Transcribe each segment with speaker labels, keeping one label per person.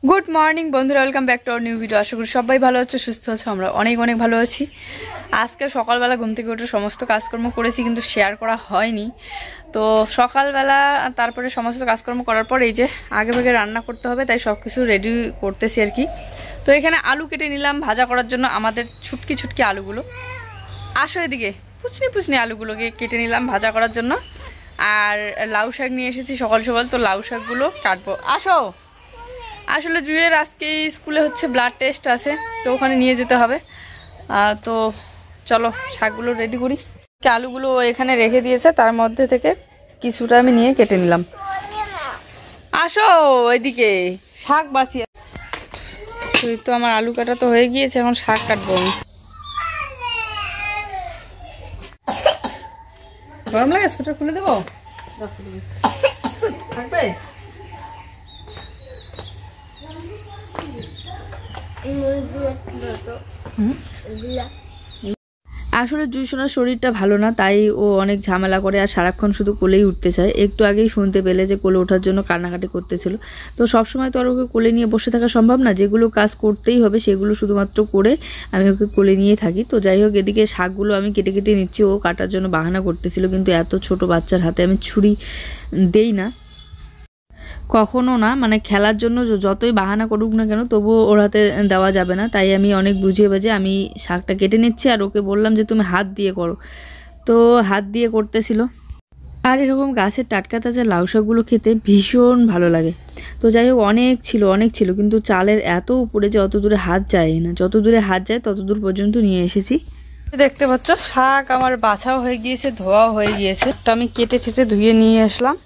Speaker 1: Good morning বন্ধুরা, welcome back to our new video. আশা করি সবাই ভালো আছো, সুস্থ আছো। আমরা অনেক অনেক ভালো আছি। আজকে সকালবেলা ঘুম থেকে উঠে সমস্ত কাজকর্ম করেছি, কিন্তু শেয়ার করা হয়নি। তো সকালবেলা তারপরে সমস্ত কাজকর্ম করার পর এই যে আগে ভাগে রান্না করতে হবে, তাই সব কিছু রেডি করতেছি আর কি। তো এখানে আলু কেটে নিলাম ভাজা করার জন্য, আমাদের ছুটকি ছুটকি আলুগুলো। আসো এদিকে, পুচনি পুচনি আলুগুলোকে কেটে নিলাম ভাজা করার জন্য। আর লাউ শাক নিয়ে এসেছি সকাল সকাল, তো লাউ শাকগুলো কাটবো। আসো। আসলে জুয়ের আজকে স্কুলে হচ্ছে ব্লাড টেস্ট আছে, তো ওখানে নিয়ে যেতে হবে। তো চলো শাকগুলো রেডি করি। আলুগুলো এখানে রেখে দিয়েছে, তার মধ্যে থেকে কিছুটা আমি নিয়ে কেটে নিলাম। আসো এদিকে, শাক বাঁচিয়ে তো আমার আলু কাটা তো হয়ে গিয়েছে, এখন শাক কাটবো আমি। গরম লাগে, সোয়েটার খুলে দেবো থাকবে। আসলে জুসোনার শরীরটা ভালো না, তাই ও অনেক ঝামেলা করে আর সারাক্ষণ শুধু কোলেই উঠতে চায়। একটু আগেই শুনতে পেলে যে কোলে ওঠার জন্য কান্নাকাটি করতেছিল। তো সবসময় তো আর ওকে কোলে নিয়ে বসে থাকা সম্ভব না, যেগুলো কাজ করতেই হবে সেগুলো শুধুমাত্র করে আমি ওকে কোলে নিয়ে থাকি। তো যাই হোক, এদিকে শাকগুলো আমি কেটে কেটে নিচ্ছি। ও কাটার জন্য বাহানা করতেছিল, কিন্তু এত ছোট বাচ্চার হাতে আমি ছুরি দেই না কখনো না। মানে খেলার জন্য যতই বাহানা করুক না কেন, তবুও ওর হাতে দেওয়া যাবে না। তাই আমি অনেক বুঝিয়ে বাজে আমি শাকটা কেটে নিচ্ছি, আর ওকে বললাম যে তুমি হাত দিয়ে করো। তো হাত দিয়ে করতেছিল। আর এরকম গাছের টাটকা তাজা লাউ শাকগুলো খেতে ভীষণ ভালো লাগে। তো যাই হোক, অনেক ছিল, কিন্তু চালের এত উপরে যে অত দূরে হাত যায় না। যত দূরে হাত যায় তত দূর পর্যন্ত নিয়ে এসেছি। দেখতে পাচ্ছ শাক আমার বাছাও হয়ে গিয়েছে, ধোয়াও হয়ে গিয়েছে। তো আমি কেটে ঠেটে ধুয়ে নিয়ে আসলাম।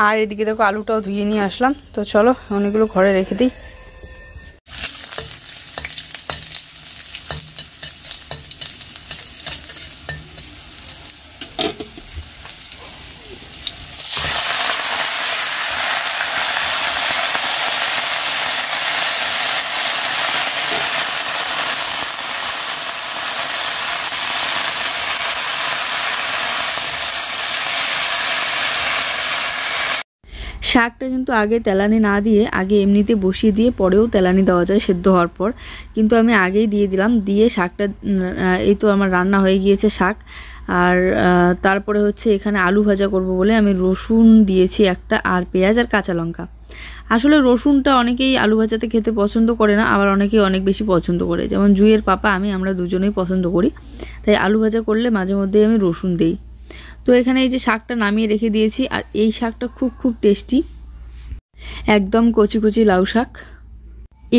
Speaker 1: আর এদিকে দেখো আলুটাও ধুয়ে নিয়ে আসলাম। তো চলো অনেকগুলো ঘরে রেখে দিই। শাকটা কিন্তু আগে তেলানি না দিয়ে, আগে এমনিতে বসিয়ে দিয়ে পরেও তেলানি দেওয়া যায় সেদ্ধ হওয়ার পর, কিন্তু আমি আগেই দিয়ে দিলাম। দিয়ে শাকটা এই তো আমার রান্না হয়ে গিয়েছে শাক। আর তারপরে হচ্ছে এখানে আলু ভাজা করব বলে আমি রসুন দিয়েছি একটা, আর পেঁয়াজ আর কাঁচা লঙ্কা। আসলে রসুনটা অনেকেই আলু ভাজাতে খেতে পছন্দ করে না, আবার অনেকেই অনেক বেশি পছন্দ করে। যেমন জুইয়ের পাপা আমরা দুজনেই পছন্দ করি, তাই আলু ভাজা করলে মাঝে মধ্যেই আমি রসুন দিই। তো এখানে এই যে শাকটা নামিয়ে রেখে দিয়েছি, আর এই শাকটা খুব টেস্টি, একদম কচি কচি লাউ শাক।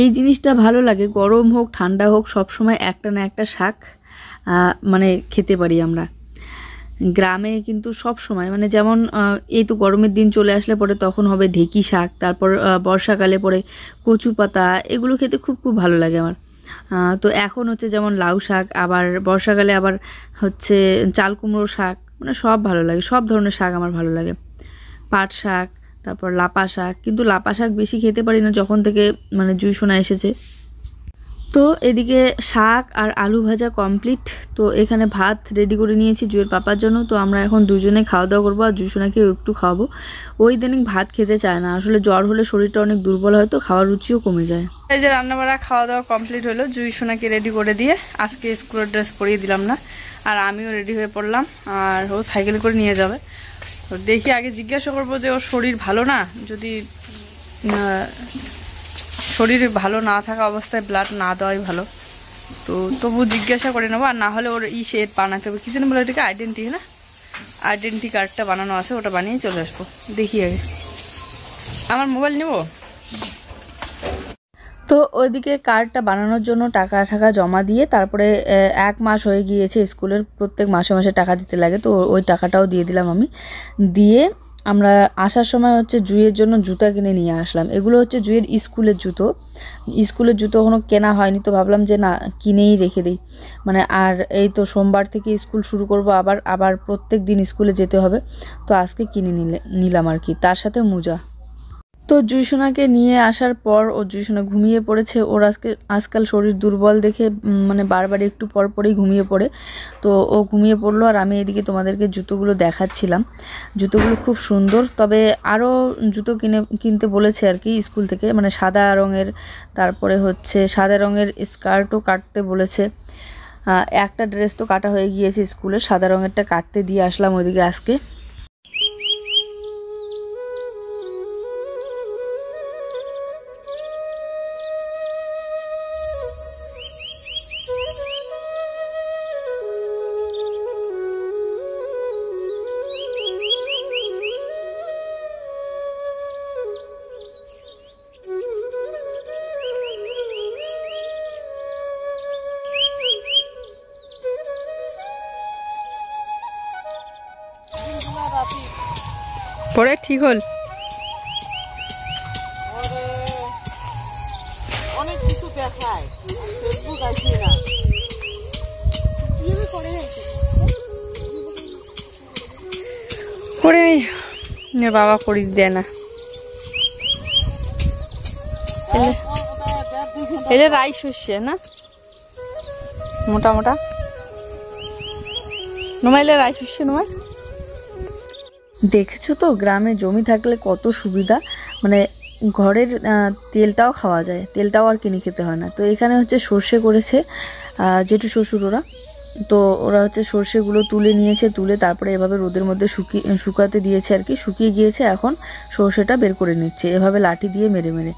Speaker 1: এই জিনিসটা ভালো লাগে, গরম হোক ঠান্ডা হোক সবসময় একটা না একটা শাক মানে খেতে পারি আমরা। গ্রামে কিন্তু সব সময় মানে যেমন এই তো গরমের দিন চলে আসলে পরে তখন হবে ঢেঁকি শাক, তারপর বর্ষাকালে পরে কচু পাতা, এগুলো খেতে খুব ভালো লাগে আমার। তো এখন হচ্ছে যেমন লাউ শাক, আবার বর্ষাকালে আবার হচ্ছে চাল কুমড়ো শাক, মানে সব ভালো লাগে। সব ধরনের শাক আমার ভালো লাগে। পাট শাক, তারপর লাপা শাক, কিন্তু লাপা শাক বেশি খেতে পারি না যখন থেকে মানে জুইসোনা এসেছে। তো এদিকে শাক আর আলু ভাজা কমপ্লিট। তো এখানে ভাত রেডি করে নিয়েছি জুয়ের পাপার জন্য। তো আমরা এখন দুজনে খাওয়া দাওয়া করবো, আর জুইসোনাকেও একটু খাওয়াবো। ওই দিন ভাত খেতে চায় না, আসলে জ্বর হলে শরীরটা অনেক দুর্বল হয়, তো খাওয়ার রুচিও কমে যায়। এই যে রান্নাবাড়া খাওয়া দাওয়া কমপ্লিট হলো, জুইসোনাকে রেডি করে দিয়ে আজকে স্কুলের ড্রেস পরিয়ে দিলাম না, আর আমিও রেডি হয়ে পড়লাম। আর ও সাইকেল করে নিয়ে যাবে। তো দেখি আগে জিজ্ঞাসা করবো যে ওর শরীর ভালো না, যদি শরীর ভালো না থাকা অবস্থায় ব্লাড না দেওয়াই ভালো। তো তবু জিজ্ঞাসা করে নেবো, আর না হলে ওর সেট বানাতে হবে। কি যেন বলে ওটাকে, আইডেন্টি না, আইডেন্টি কার্ডটা বানানো আছে, ওটা বানিয়ে চলে আসবো। দেখি আগে আমার মোবাইল নেব। তো ওইদিকে কার্ডটা বানানোর জন্য টাকা জমা দিয়ে, তারপরে 1 মাস হয়ে গিয়েছে স্কুলের, প্রত্যেক মাসে মাসে টাকা দিতে লাগে। তো ওই টাকাটাও দিয়ে দিলাম আমি। দিয়ে আমরা আসার সময় হচ্ছে জুইয়ের জন্য জুতা কিনে নিয়ে আসলাম। এগুলো হচ্ছে জুইয়ের স্কুলের জুতো। স্কুলের জুতো এখনও কেনা হয়নি, তো ভাবলাম যে না, কিনেই রেখে দিই। মানে আর এই তো সোমবার থেকে স্কুল শুরু করব, আবার প্রত্যেক দিন স্কুলে যেতে হবে। তো আজকে কিনে নিলাম আর কি, তার সাথে মোজা। তো জুইসোনাকে নিয়ে আসার পর ও জুইসোনা ঘুমিয়ে পড়েছে। ওর আজকাল শরীর দুর্বল দেখে মানে বারবার একটু পর পরেই ঘুমিয়ে পড়ে। তো ও ঘুমিয়ে পড়লো আর আমি এদিকে তোমাদেরকে জুতোগুলো দেখাচ্ছিলাম। জুতোগুলো খুব সুন্দর, তবে আরও জুতো কিনতে বলেছে আর কি স্কুল থেকে, মানে সাদা রঙের, তারপরে হচ্ছে সাদা রঙের স্কার্টও কাটতে বলেছে। একটা ড্রেস তো কাটা হয়ে গিয়েছে স্কুলে, সাদা রঙেরটা কাটতে দিয়ে আসলাম ওইদিকে আজকে। পরে ঠিক হল,
Speaker 2: অনেক কিছু দেখায় ফেসবুক আছে না
Speaker 1: করে বাবা করি দেয় না। এটা রাই শস্য না, মোটা মোটা নোমাইলে রাই শস্য নোমাই। দেখেছো তো গ্রামে জমি থাকলে কত সুবিধা, মানে ঘরের তেলটাও খাওয়া যায়, তেলটাও আর কিনে খেতে হয় না। তো এখানে হচ্ছে সর্ষে করেছে জেঠু শ্বশুর ওরা, তো ওরা হচ্ছে সর্ষেগুলো তুলে নিয়েছে, তুলে তারপরে এভাবে রোদের মধ্যে শুকাতে দিয়েছে আর কি, শুকিয়ে গিয়েছে। এখন সর্ষেটা বের করে নিচ্ছে এভাবে লাঠি দিয়ে মেরে মেরে,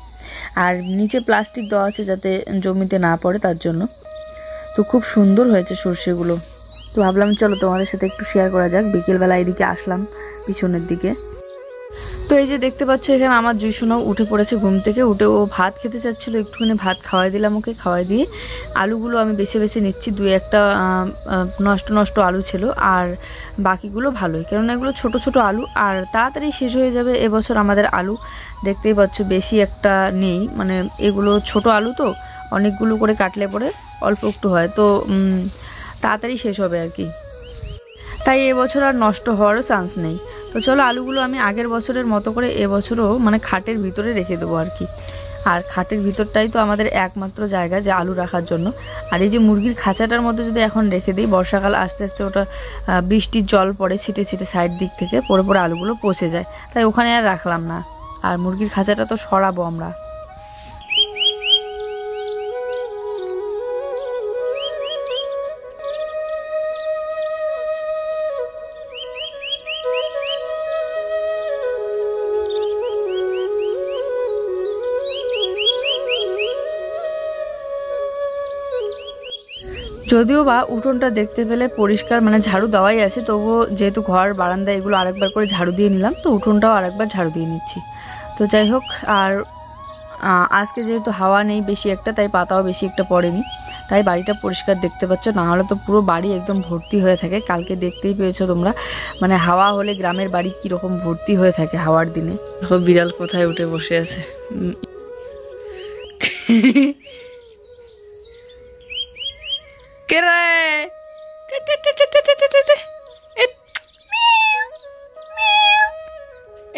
Speaker 1: আর নিচে প্লাস্টিক দেওয়া আছে যাতে জমিতে না পড়ে তার জন্য। তো খুব সুন্দর হয়েছে সর্ষেগুলো। তো ভাবলাম চলো তোমাদের সাথে একটু শেয়ার করা যাক। বিকেলবেলা এদিকে আসলাম পিছনের দিকে। তো এই যে দেখতে পাচ্ছ এখানে আমার জুইসোনাও উঠে পড়েছে ঘুম থেকে। উঠে ও ভাত খেতে চাচ্ছিলো, একটুখানি ভাত খাওয়াই দিলাম ওকে। খাওয়াই দিয়ে আলুগুলো আমি বেছে বেছে নিচ্ছি, দুই একটা নষ্ট নষ্ট আলু ছিল, আর বাকিগুলো ভালোই, কেননা এগুলো ছোট ছোট আলু আর তাড়াতাড়ি শেষ হয়ে যাবে। এবছর আমাদের আলু দেখতেই পাচ্ছ বেশি একটা নেই, মানে এগুলো ছোট আলু তো অনেকগুলো করে কাটলে পরে অল্প একটু হয়, তো তাড়াতাড়ি শেষ হবে আর কি, তাই এবছর আর নষ্ট হওয়ারও চান্স নেই। তো চলো আলুগুলো আমি আগের বছরের মতো করে এবছরও মানে খাটের ভিতরে রেখে দেবো আর কি। আর খাটের ভিতরটাই তো আমাদের একমাত্র জায়গা যে আলু রাখার জন্য। আর এই যে মুরগির খাঁচাটার মধ্যে যদি এখন রেখে দিই, বর্ষাকাল আস্তে আস্তে ওটা বৃষ্টির জল পড়ে ছিটে ছিটে সাইড দিক থেকে, পরে পরে আলুগুলো পচে যায়, তাই ওখানে আর রাখলাম না। আর মুরগির খাঁচাটা তো সরাবো আমরা। যদিও বা উঠোনটা দেখতে পেলে পরিষ্কার, মানে ঝাড়ু দেওয়াই আছে, তবুও যেহেতু ঘর বারান্দা এগুলো আরেকবার করে ঝাড়ু দিয়ে নিলাম, তো উঠোনটাও আরেকবার ঝাড়ু দিয়ে নিচ্ছি। তো যাই হোক, আর আজকে যেহেতু হাওয়া নেই বেশি একটা, তাই পাতাও বেশি একটা পড়েনি, তাই বাড়িটা পরিষ্কার দেখতে পাচ্ছ। না হলে তো পুরো বাড়ি একদম ভর্তি হয়ে থাকে। কালকে দেখতেই পেয়েছো তোমরা, মানে হাওয়া হলে গ্রামের বাড়ি কীরকম ভর্তি হয়ে থাকে হাওয়ার দিনে। দেখো বিড়াল কোথায় উঠে বসে আছে।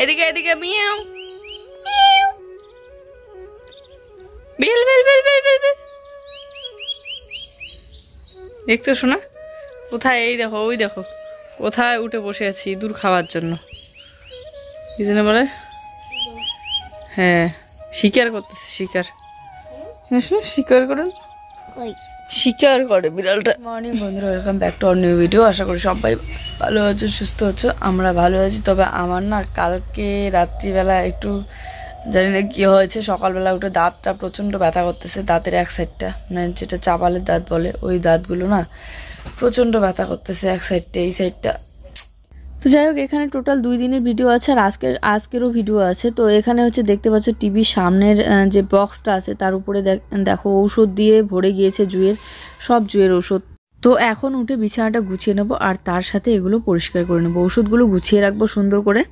Speaker 1: এদিকে এদিকে মিয়াও বেল বেল বেল বেল বেল বেল। দেখতো শোনা কোথায়, এই দেখো ওই দেখো কোথায় উঠে বসে আছি ইঁদুর খাওয়ার জন্য, কি জন্য বলে, হ্যাঁ শিকার করতেছে, শিকার শিকার করেন, শিকার করে বিড়ালটা। মর্নিং বন্ধুরা, welcome back to our new video. আশা করি সবাই ভালো আছো, সুস্থ আছো, আমরা ভালো আছি। তবে আমার না কালকে রাত্রিবেলা একটু জানি না কী হয়েছে, সকালবেলা উঠে দাঁতটা প্রচণ্ড ব্যথা করতেছে, দাঁতের এক সাইডটা, মানে যেটা চাপালের দাঁত বলে ওই দাঁতগুলো না প্রচণ্ড ব্যথা করতেছে এক সাইডটা, এই সাইডটা। তো যাই হোক, এখানে টোটাল 2 দিনের ভিডিও আছে আর আজকেরও ভিডিও আছে। তো এখানে হচ্ছে দেখতে পাচ্ছ টিভির সামনের যে বক্সটা আছে তার উপরে দেখো ঔষধ দিয়ে ভরে গিয়েছে, সব জুয়ের ঔষধ। তো এখন উঠে বিছানাটা গুছিয়ে নেবো আর তার সাথে এগুলো পরিষ্কার করে নেবো, ওষুধগুলো গুছিয়ে রাখবো সুন্দর করে।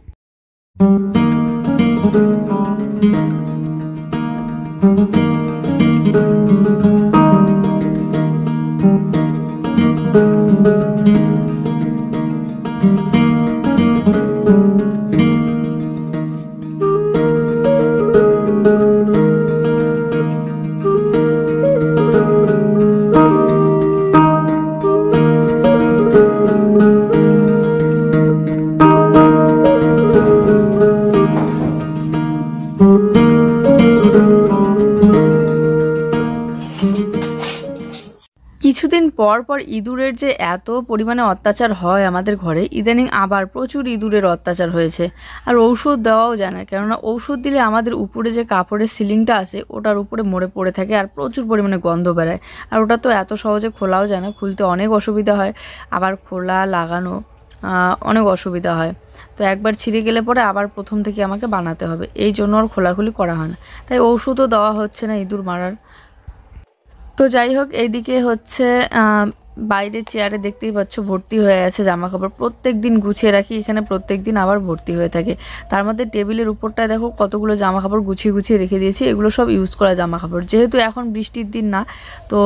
Speaker 1: পর পর ইঁদুরের যে এত পরিমাণে অত্যাচার হয় আমাদের ঘরে, ইদানিং আবার প্রচুর ইঁদুরের অত্যাচার হয়েছে। আর ঔষধ দেওয়াও যায় না, কেননা ঔষধ দিলে আমাদের উপরে যে কাপড়ের সিলিংটা আছে ওটার উপরে মরে পড়ে থাকে আর প্রচুর পরিমাণে গন্ধ বেরোয়। আর ওটা তো এত সহজে খোলাও যায় না, খুলতে অনেক অসুবিধা হয়, আবার খোলা লাগানো অনেক অসুবিধা হয়। তো একবার ছিঁড়ে গেলে পরে আবার প্রথম থেকে আমাকে বানাতে হবে, এই জন্য আর খোলাখুলি করা হয় না। তাই ওষুধও দেওয়া হচ্ছে না ইঁদুর মারার। তো যাই হোক, এইদিকে হচ্ছে বাইরে চেয়ারে দেখতেই পাচ্ছ ভর্তি হয়ে আছে জামা কাপড়। প্রত্যেক দিন গুছিয়ে রাখি এখানে, প্রত্যেক দিন আবার ভর্তি হয়ে থাকে। তার মধ্যে টেবিলের উপরটায় দেখো কতগুলো জামা কাপড় গুছিয়ে গুছিয়ে রেখে দিয়েছি। এগুলো সব ইউজ করা জামা কাপড়, যেহেতু এখন বৃষ্টির দিন না, তো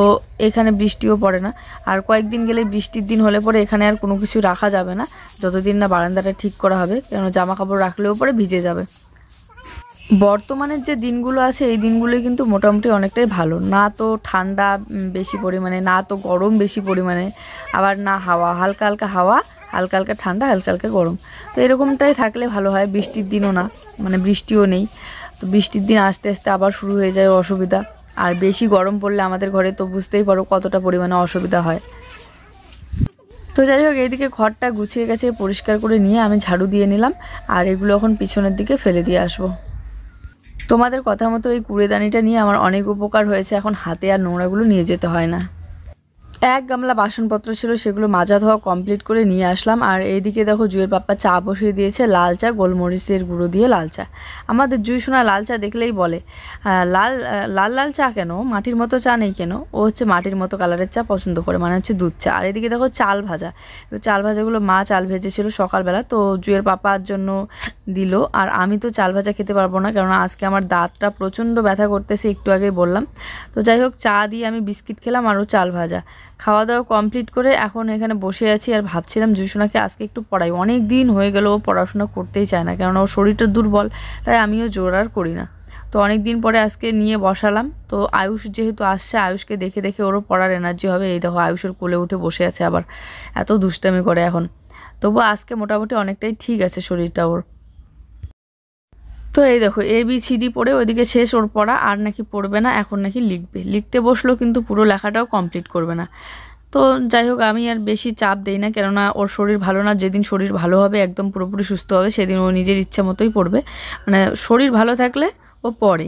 Speaker 1: এখানে বৃষ্টিও পড়ে না। আর কয়েকদিন গেলে বৃষ্টির দিন হলে পরে এখানে আর কোনো কিছু রাখা যাবে না, যতদিন না বারান্দাটা ঠিক করা হবে, কেন জামা কাপড় রাখলেও পরে ভিজে যাবে। বর্তমানের যে দিনগুলো আছে এই দিনগুলোই কিন্তু মোটামুটি অনেকটাই ভালো, না তো ঠান্ডা বেশি পরিমাণে, না তো গরম বেশি পরিমাণে, আবার না হাওয়া, হালকা হালকা হাওয়া, হালকা হালকা ঠান্ডা, হালকা হালকা গরম। তো এরকমটাই থাকলে ভালো হয়। বৃষ্টির দিনও না, মানে বৃষ্টিও নেই, তো বৃষ্টির দিন আস্তে আস্তে আবার শুরু হয়ে যায় অসুবিধা। আর বেশি গরম পড়লে আমাদের ঘরে তো বুঝতেই পারো কতটা পরিমাণে অসুবিধা হয়। তো যাই হোক, এইদিকে ঘরটা গুছিয়ে গেছে, পরিষ্কার করে নিয়ে আমি ঝাড়ু দিয়ে নিলাম, আর এগুলো এখন পিছনের দিকে ফেলে দিয়ে আসবো। তোমাদের কথা মতো এই কুড়েদানিটা নিয়ে আমার অনেক উপকার হয়েছে, এখন হাতে আর নোংরাগুলো নিয়ে যেতে হয় না। এক গামলা বাসনপত্র ছিল, সেগুলো মাজা ধোয়া কমপ্লিট করে নিয়ে আসলাম। আর এইদিকে দেখো জুয়ের পাপ্পা চা বসিয়ে দিয়েছে, লাল চা, গোলমরিচের গুঁড়ো দিয়ে লাল চা। আমাদের জুই সোনা লাল চা দেখলেই বলে লাল লাল লাল চা কেন, মাটির মতো চা নেই কেন? ও হচ্ছে মাটির মতো কালারের চা পছন্দ করে, মানে হচ্ছে দুধ চা। আর এদিকে দেখো চাল ভাজা, চাল ভাজাগুলো মা চাল ভেজেছিল সকালবেলা, তো জুয়ের পাপার জন্য দিল। আর আমি তো চাল ভাজা খেতে পারবো না, কেননা আজকে আমার দাঁতটা প্রচণ্ড ব্যথা করতেছে, একটু আগেই বললাম। তো যাই হোক, চা দিয়ে আমি বিস্কিট খেলাম, আরও চাল ভাজা। খাওয়া দাওয়া কমপ্লিট করে এখন এখানে বসে আছি, আর ভাবছিলাম জুসোনাকে আজকে একটু পড়াই। অনেক দিন হয়ে গেল ও পড়াশোনা করতেই চায় না, কেননা ওর শরীরটা দুর্বল, তাই আমিও জোর আর করি না। তো অনেক দিন পরে আজকে নিয়ে বসালাম। তো আয়ুষ যেহেতু আসছে, আয়ুষকে দেখে দেখে ওরও পড়ার এনার্জি হবে। এই দেখো আয়ুষের কোলে উঠে বসে আছে, আবার এত দুষ্টামি করে এখন। তবু আজকে মোটামুটি অনেকটাই ঠিক আছে শরীরটা ওর। তো এই দেখো ABCD পড়ে ওইদিকে শেষ ওর পড়া, আর নাকি পড়বে না, এখন নাকি লিখবে। লিখতে বসলো কিন্তু পুরো লেখাটাও কমপ্লিট করবে না। তো যাই হোক, আমি আর বেশি চাপ দেই না, কেননা ওর শরীর ভালো না। যেদিন শরীর ভালো হবে, একদম পুরোপুরি সুস্থ হবে, সেদিন ও নিজের ইচ্ছা মতোই পড়বে। মানে শরীর ভালো থাকলে ও পড়ে,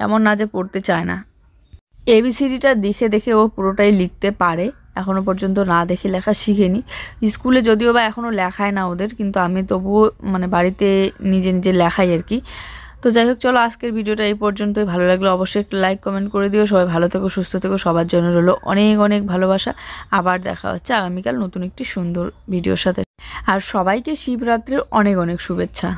Speaker 1: এমন না যে পড়তে চায় না। ABCDটা দেখে দেখে ও পুরোটাই লিখতে পারে, এখনও পর্যন্ত না দেখে লেখা শিখেনি। স্কুলে যদিও বা এখনও লেখায় না ওদের, কিন্তু আমি তবুও মানে বাড়িতে নিজে নিজে লেখাই আর কি। তো যাই হোক, চলো আজকের ভিডিওটা এই পর্যন্তই। ভালো লাগলে অবশ্যই একটু লাইক কমেন্ট করে দিও। সবাই ভালো থেকো, সুস্থ থেকো, সবার জন্য রইলো অনেক অনেক ভালোবাসা। আবার দেখা হচ্ছে আগামীকাল নতুন একটি সুন্দর ভিডিওর সাথে। আর সবাইকে শিবরাত্রির অনেক অনেক শুভেচ্ছা।